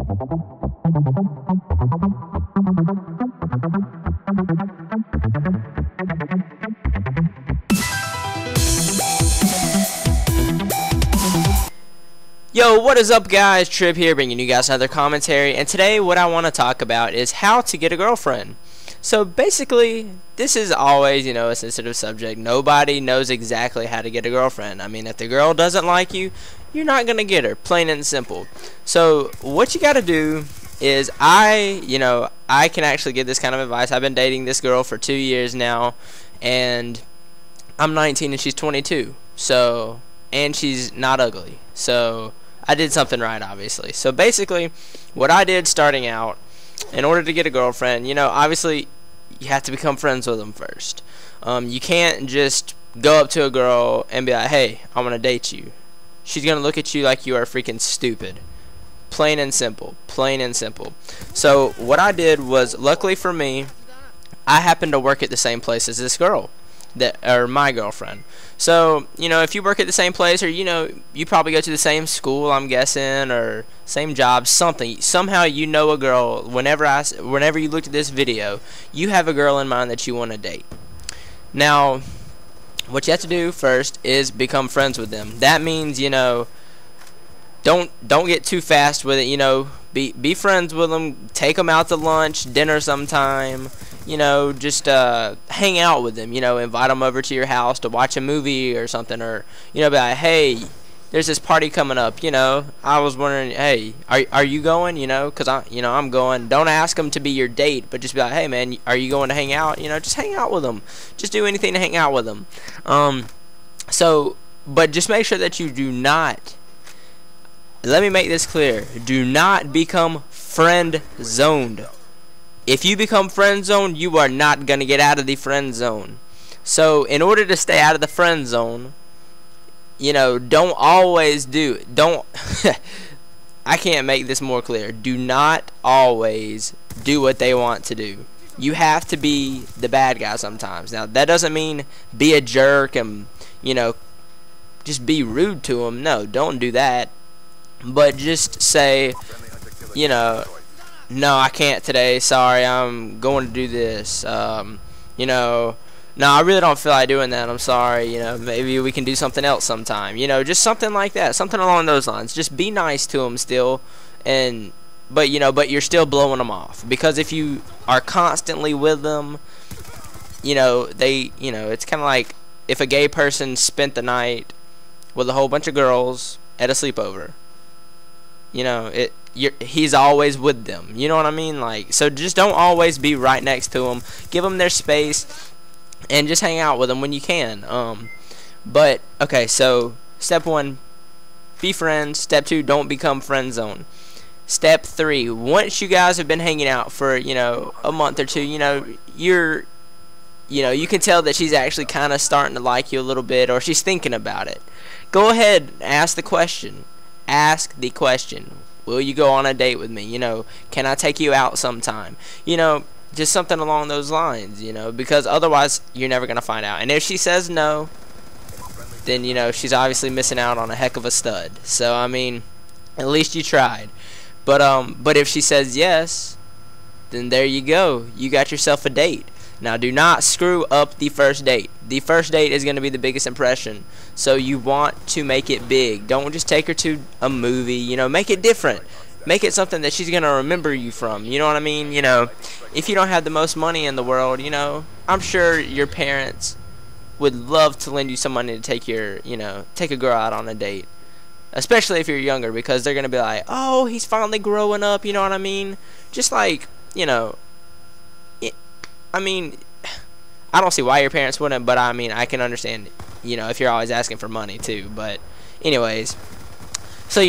Yo, what is up guys, Trib here bringing you guys another commentary, and today what I want to talk about is how to get a girlfriend. So basically, this is always, a sensitive subject. Nobody knows exactly how to get a girlfriend. I mean, if the girl doesn't like you, you're not going to get her, plain and simple. So what you got to do is, I can actually give this kind of advice. I've been dating this girl for 2 years now, and I'm 19 and she's 22. So, and she's not ugly. So I did something right, obviously. So basically, what I did starting out, in order to get a girlfriend, obviously, you have to become friends with them first. You can't just go up to a girl and be like, hey, I want to date you. She's going to look at you like you are freaking stupid. Plain and simple. Plain and simple. So what I did was, luckily for me, I happened to work at the same place as this girl. Or my girlfriend. So, if you work at the same place, or you probably go to the same school, I'm guessing, or same job, something. Somehow you know a girl. Whenever you looked at this video, you have a girl in mind that you want to date. Now, what you have to do first is become friends with them. That means, don't get too fast with it. Be friends with them. Take them out to lunch, dinner sometime. Just hang out with them, invite them over to your house to watch a movie or something, or, be like, hey, there's this party coming up, I was wondering, hey, are you going, because I'm going. Don't ask them to be your date, but just be like, hey, man, are you going to hang out, just hang out with them, just do anything to hang out with them. But just make sure that you do not, let me make this clear, do not become friend zoned. If you become friend zoned, you are not going to get out of the friend zone. So, in order to stay out of the friend zone, don't always I can't make this more clear. Do not always do what they want to do. You have to be the bad guy sometimes. Now, that doesn't mean be a jerk and, just be rude to them. No, don't do that. But just say, no, I can't today. Sorry, I'm going to do this. No, I really don't feel like doing that. I'm sorry. Maybe we can do something else sometime. Just something like that. Something along those lines. Just be nice to them still, but you're still blowing them off, because if you are constantly with them, it's kind of like if a gay person spent the night with a whole bunch of girls at a sleepover. He's always with them. You know what I mean? So just don't always be right next to them. Give them their space, and just hang out with them when you can. But okay, so step 1, be friends. Step 2, don't become friend zone. Step 3, once you guys have been hanging out for a month or two, you can tell that she's actually kind of starting to like you a little bit, or she's thinking about it. Go ahead and ask the question. Ask the question. Will you go on a date with me? Can I take you out sometime? Just something along those lines, because otherwise you're never going to find out. And if she says no, then, she's obviously missing out on a heck of a stud. So, I mean, at least you tried. But if she says yes, then there you go. You got yourself a date. Now, do not screw up the first date. The first date is going to be the biggest impression. So you want to make it big. Don't just take her to a movie. Make it different. Make it something that she's going to remember you from. You know what I mean? If you don't have the most money in the world, I'm sure your parents would love to lend you some money to take take a girl out on a date. Especially if you're younger, because they're going to be like, oh, he's finally growing up. You know what I mean? Just like, I mean, I don't see why your parents wouldn't, but I mean, I can understand, if you're always asking for money too. But anyways, so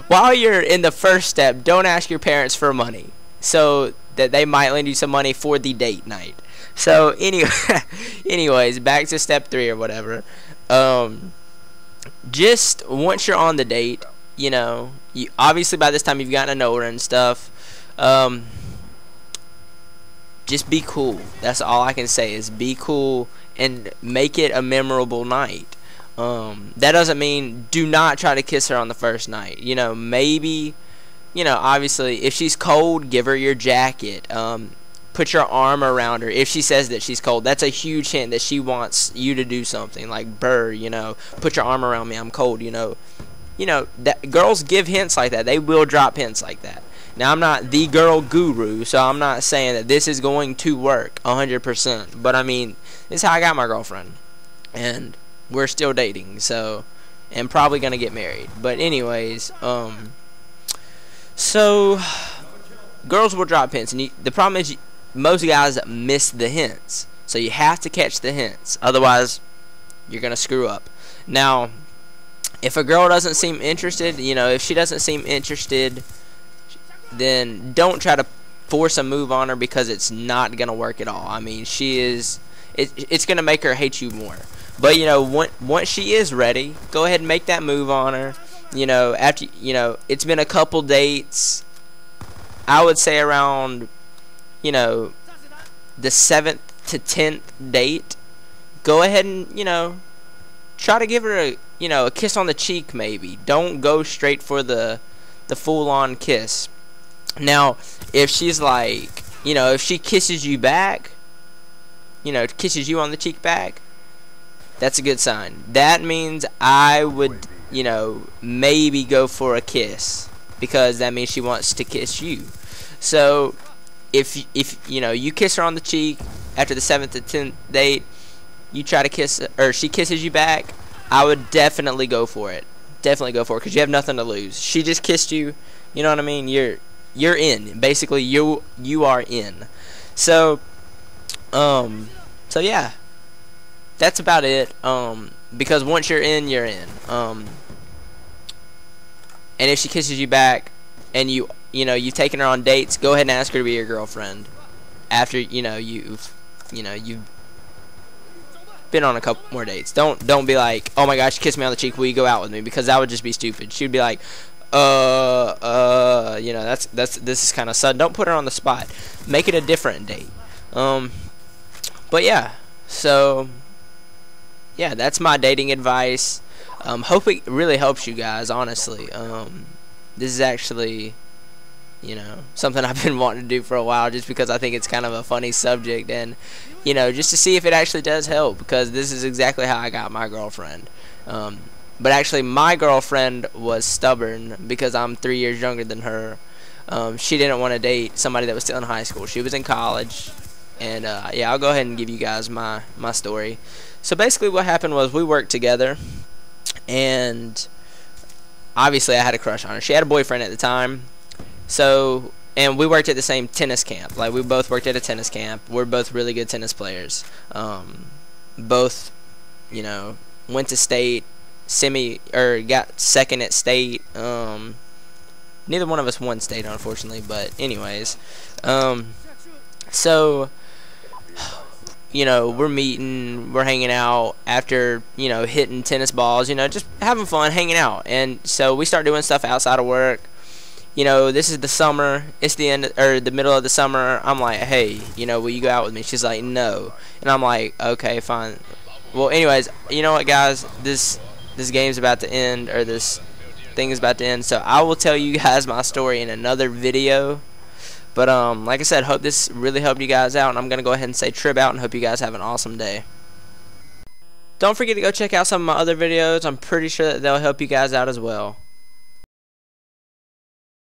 while you're in the first step, don't ask your parents for money, so that they might lend you some money for the date night. So anyways, back to step 3 or whatever. Just once you're on the date, you obviously by this time you've gotten to know her and stuff. Just be cool. That's all I can say, is be cool and make it a memorable night. That doesn't mean do not try to kiss her on the first night. Maybe you know, obviously, if she's cold, give her your jacket. Put your arm around her. If she says that she's cold, that's a huge hint that she wants you to do something. Like, burr, you know, put your arm around me, I'm cold, you know. You know, that girls give hints like that. They will drop hints like that. Now, I'm not the girl guru, so I'm not saying that this is going to work 100%. But, I mean, this is how I got my girlfriend. And we're still dating, so, and probably going to get married. But, anyways, so, girls will drop hints. And the problem is, most guys miss the hints. So, you have to catch the hints. Otherwise, you're going to screw up. Now, if a girl doesn't seem interested, you know, if she doesn't seem interested, then don't try to force a move on her, because it's not going to work at all. I mean, it's going to make her hate you more. But, you know, once she is ready, go ahead and make that move on her. You know, after, you know, it's been a couple dates. I would say around, you know, the 7th to 10th date, go ahead and, you know, try to give her a, you know, a kiss on the cheek maybe. Don't go straight for the full-on kiss. Now, if she's like, you know, if she kisses you back, you know, kisses you on the cheek back, that's a good sign. That means I would, you know, maybe go for a kiss, because that means she wants to kiss you. So, if you know, you kiss her on the cheek after the 7th to 10th date, you try to kiss, or she kisses you back, I would definitely go for it. Definitely go for it, because you have nothing to lose. She just kissed you, you know what I mean? You're in. Basically, you are in. So, so yeah, that's about it. Because once you're in, you're in. And if she kisses you back, and you know, you've taken her on dates, go ahead and ask her to be your girlfriend. After, you know, you've been on a couple more dates. Don't be like, oh my gosh, she kissed me on the cheek, will you go out with me? Because that would just be stupid. She'd be like, you know, this is kind of sudden. Don't put her on the spot. Make it a different date. But yeah, so yeah, that's my dating advice. Hope it really helps you guys, honestly. This is actually, you know, something I've been wanting to do for a while, just because I think it's kind of a funny subject, and, you know, just to see if it actually does help, because this is exactly how I got my girlfriend. But actually, my girlfriend was stubborn, because I'm 3 years younger than her. She didn't want to date somebody that was still in high school. She was in college. And yeah, I'll go ahead and give you guys my story. So basically what happened was, we worked together, and obviously I had a crush on her. She had a boyfriend at the time. So, and we worked at the same tennis camp. Like, we both worked at a tennis camp. We're both really good tennis players. Both, you know, went to state, got second at state. Neither one of us won state, unfortunately, but anyways. So, you know, we're meeting, we're hanging out after, you know, hitting tennis balls, you know, just having fun, hanging out. And so we start doing stuff outside of work. You know, this is the summer, it's the end, or the middle of the summer. I'm like, hey, you know, will you go out with me? She's like, no. And I'm like, okay, fine. Well, anyways, you know what, guys, this game's about to end, or this thing is about to end, so I will tell you guys my story in another video. But like I said, hope this really helped you guys out, and I'm gonna go ahead and say Trib out, and hope you guys have an awesome day. Don't forget to go check out some of my other videos. I'm pretty sure that they'll help you guys out as well.